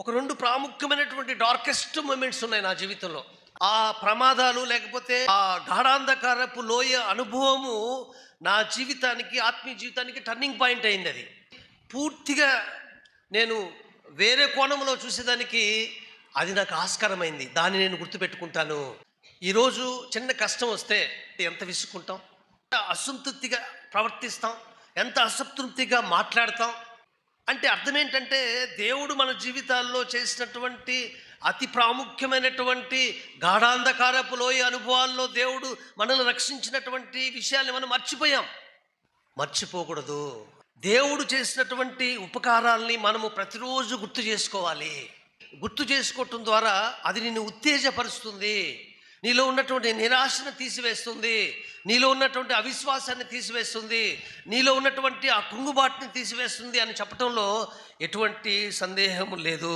ఒక 2 ప్రాముఖ్యమైనటువంటి darkest moments ఉన్నాయి నా జీవితంలో. ఆ ప్రమాదాలు లేకపోతే ఆ గాఢాంధకారపు లోయ అనుభవము నా జీవితానికి, ఆత్మీయ జీవితానికి టర్నింగ్ పాయింట్ అయింది. అది పూర్తిగా నేను వేరే కోణంలో చూసేదానికి అది నాకు ఆస్కారమైంది. దాన్ని నేను గుర్తుపెట్టుకుంటాను. ఈరోజు చిన్న కష్టం వస్తే ఎంత విసుక్కుంటాం, అసంతృప్తిగా ప్రవర్తిస్తాం, ఎంత అసంతృప్తిగా మాట్లాడతాం. అంటే అర్థం ఏంటంటే, దేవుడు మన జీవితాల్లో చేసినటువంటి అతి ప్రాముఖ్యమైనటువంటి గాఢాంధకారపు లోయ అనుభవాల్లో దేవుడు మనల్ని రక్షించినటువంటి విషయాల్ని మనం మర్చిపోకూడదు. దేవుడు చేసినటువంటి ఉపకారాల్ని మనము ప్రతిరోజు గుర్తు చేసుకోవాలి. గుర్తు చేసుకోవటం ద్వారా అది నిన్ను ఉత్తేజపరుస్తుంది, నీలో ఉన్నటువంటి నిరాశను తీసివేస్తుంది, నీలో ఉన్నటువంటి అవిశ్వాసాన్ని తీసివేస్తుంది, నీలో ఉన్నటువంటి ఆ కుంగుబాటుని తీసివేస్తుంది అని చెప్పడంలో ఎటువంటి సందేహం లేదు.